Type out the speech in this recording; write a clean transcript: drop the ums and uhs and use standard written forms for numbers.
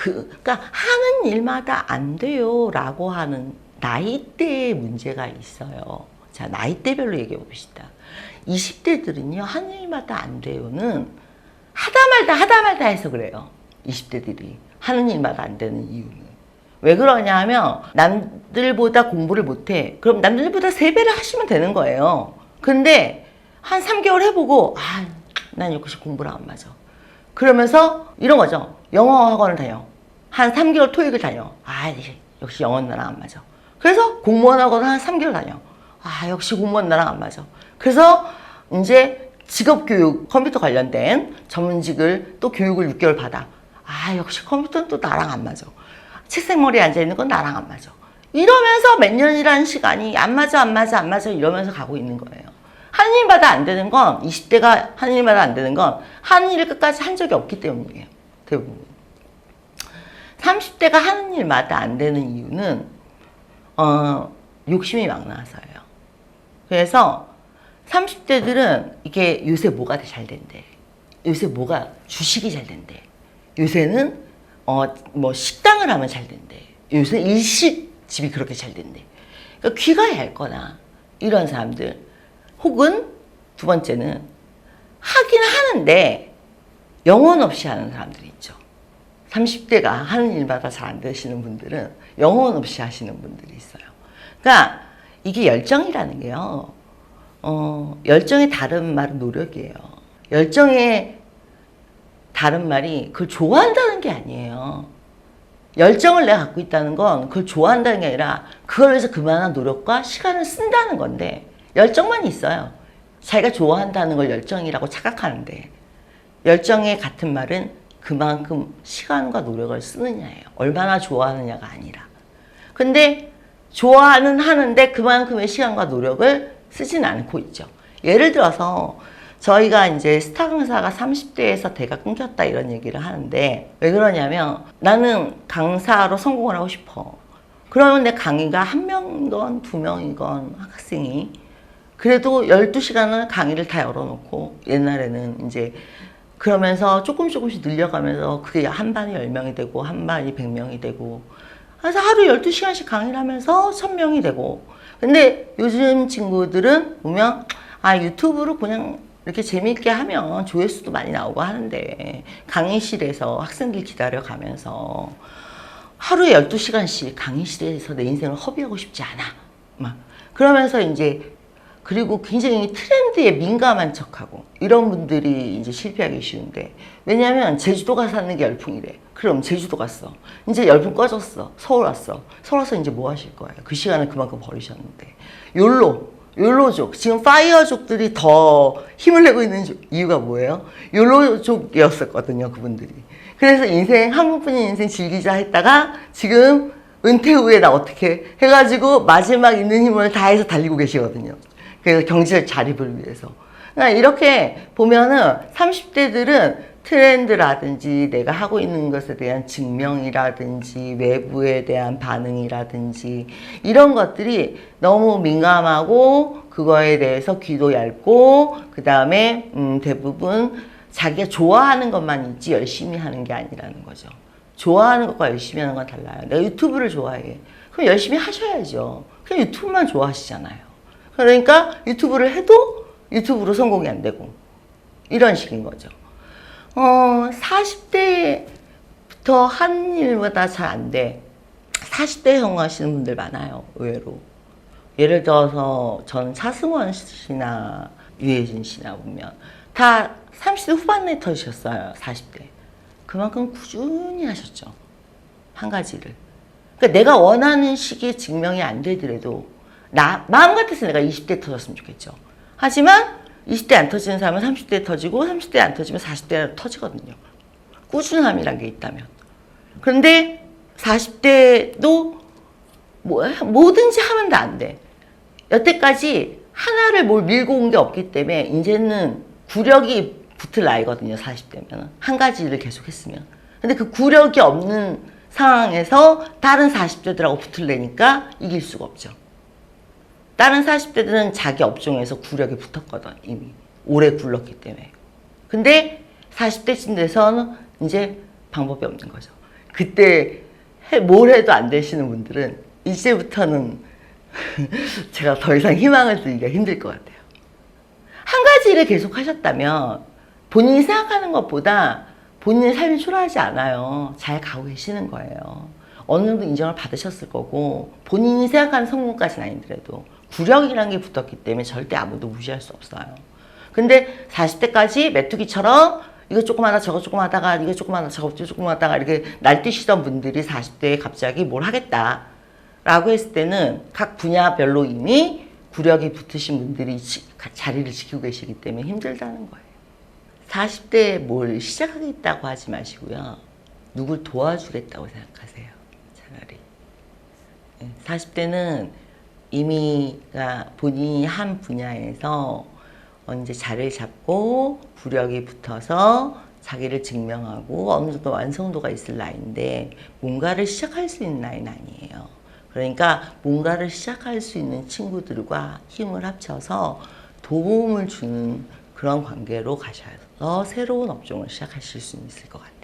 그러니까 하는 일마다 안 돼요 라고 하는 나이대의 문제가 있어요. 자, 나이대별로 얘기해 봅시다. 20대들은요, 하는 일마다 안 돼요는 하다 말다 해서 그래요. 20대들이 하는 일마다 안 되는 이유는. 왜 그러냐 하면 남들보다 공부를 못해. 그럼 남들보다 3배를 하시면 되는 거예요. 근데 한 3개월 해보고 난 역시 공부랑 안 맞아. 그러면서 이런 거죠. 영어 학원을 다녀. 한 3개월 토익을 다녀. 역시 영어는 나랑 안 맞아. 그래서 공무원 학원을 한 3개월 다녀. 역시 공무원 나랑 안 맞아. 그래서 이제 직업교육, 컴퓨터 관련된 전문직을 또 교육을 6개월 받아. 역시 컴퓨터는 또 나랑 안 맞아. 책상머리에 앉아있는 건 나랑 안 맞아. 이러면서 몇 년이라는 시간이 안 맞아 이러면서 가고 있는 거예요. 하는 일마다 안 되는 건, 20대가 하는 일마다 안 되는 건 하는 일을 끝까지 한 적이 없기 때문이에요. 대부분. 30대가 하는 일마다 안 되는 이유는 욕심이 막 나서예요. 그래서 30대들은 이게 요새 뭐가 잘 된대. 요새 뭐가 주식이 잘 된대. 요새는 뭐 식당을 하면 잘 된대. 요새 일식집이 그렇게 잘 된대. 그러니까 귀가 얇거나 이런 사람들, 혹은 두 번째는 하긴 하는데 영혼 없이 하는 사람들이 있죠. 30대가 하는 일마다 잘 안 되시는 분들은 영혼 없이 하시는 분들이 있어요. 그러니까 이게 열정이라는 게요. 열정의 다른 말은 노력이에요. 열정의 다른 말이 그걸 좋아한다는 게 아니에요. 열정을 내가 갖고 있다는 건 그걸 좋아한다는 게 아니라 그걸 위해서 그만한 노력과 시간을 쓴다는 건데, 열정만 있어요. 자기가 좋아한다는 걸 열정이라고 착각하는데, 열정의 같은 말은 그만큼 시간과 노력을 쓰느냐예요. 얼마나 좋아하느냐가 아니라. 근데 좋아는 하는데 그만큼의 시간과 노력을 쓰진 않고 있죠. 예를 들어서 저희가 이제 스타 강사가 30대에서 대가 끊겼다 이런 얘기를 하는데, 왜 그러냐면 나는 강사로 성공을 하고 싶어. 그러면 내 강의가 1명이건 2명이건 학생이 그래도 12시간을 강의를 다 열어놓고, 옛날에는 이제 그러면서 조금씩 늘려가면서 그게 한 반이 10명이 되고 한 반이 100명이 되고, 그래서 하루 12시간씩 강의를 하면서 1000명이 되고. 근데 요즘 친구들은 보면 유튜브로 그냥 이렇게 재미있게 하면 조회수도 많이 나오고 하는데, 강의실에서 학생들 기다려가면서 하루에 12시간씩 강의실에서 내 인생을 허비하고 싶지 않아. 막 그러면서 이제, 그리고 굉장히 트렌드에 민감한 척하고 이런 분들이 이제 실패하기 쉬운데, 왜냐면 제주도 가서 사는 게 열풍이래. 그럼 제주도 갔어. 이제 열풍 꺼졌어. 서울 왔어. 서울 와서 이제 뭐 하실 거예요? 그 시간을 그만큼 버리셨는데. 욜로족. 지금 파이어족들이 더 힘을 내고 있는 이유가 뭐예요? 욜로족이었었거든요, 그분들이. 그래서 한 번뿐인 인생 즐기자 했다가 지금 은퇴 후에 나 어떻게 해가지고 마지막 있는 힘을 다해서 달리고 계시거든요. 그래서 경제 자립을 위해서. 그러니까 이렇게 보면은 30대들은 트렌드라든지 내가 하고 있는 것에 대한 증명이라든지 외부에 대한 반응이라든지 이런 것들이 너무 민감하고, 그거에 대해서 귀도 얇고, 그 다음에 대부분 자기가 좋아하는 것만 있지 열심히 하는 게 아니라는 거죠. 좋아하는 것과 열심히 하는 건 달라요. 내가 유튜브를 좋아해. 그럼 열심히 하셔야죠. 그냥 유튜브만 좋아하시잖아요. 그러니까 유튜브를 해도 유튜브로 성공이 안 되고, 이런 식인 거죠. 40대부터 한 일보다 잘 안 돼. 40대에 성공하시는 분들 많아요, 의외로. 예를 들어서 저는 차승원 씨나 유해진 씨나 보면 다 30대 후반에 터지셨어요, 40대. 그만큼 꾸준히 하셨죠, 한 가지를. 그러니까 내가 원하는 시기에 증명이 안 되더라도 마음 같아서 내가 20대에 터졌으면 좋겠죠. 하지만 20대 안 터지는 사람은 30대에 터지고, 30대 안 터지면 40대에 터지거든요. 꾸준함이란 게 있다면. 그런데 40대도 뭐든지 하면 다 안 돼. 여태까지 하나를 뭘 밀고 온 게 없기 때문에 이제는 구력이 붙을 나이거든요, 40대면. 한 가지 일을 계속 했으면. 근데 그 구력이 없는 상황에서 다른 40대들하고 붙으려니까 이길 수가 없죠. 다른 40대들은 자기 업종에서 구력이 붙었거든, 이미. 오래 굴렀기 때문에. 근데 40대쯤 돼서는 이제 방법이 없는 거죠. 그때 뭘 해도 안 되시는 분들은 이제부터는 제가 더 이상 희망을 드리기가 힘들 것 같아요. 한 가지 일을 계속 하셨다면 본인이 생각하는 것보다 본인의 삶이 초라하지 않아요. 잘 가고 계시는 거예요. 어느 정도 인정을 받으셨을 거고 본인이 생각하는 성공까지는 아니더라도 구력이라는 게 붙었기 때문에 절대 아무도 무시할 수 없어요. 근데 40대까지 메뚜기처럼 이거 조금 하다 저거 조금 하다가 이거 조금 하다 저거 조금 하다가 이렇게 날뛰시던 분들이 40대에 갑자기 뭘 하겠다 라고 했을 때는 각 분야별로 이미 구력이 붙으신 분들이 자리를 지키고 계시기 때문에 힘들다는 거예요. 40대에 뭘 시작하겠다고 하지 마시고요. 누굴 도와주겠다고 생각하세요. 차라리. 40대는 이미 본인이 한 분야에서 이제 자리를 잡고 구력이 붙어서 자기를 증명하고 어느 정도 완성도가 있을 나이인데 뭔가를 시작할 수 있는 나이는 아니에요. 그러니까 뭔가를 시작할 수 있는 친구들과 힘을 합쳐서 도움을 주는 그런 관계로 가셔서 새로운 업종을 시작하실 수 있을 것 같아요.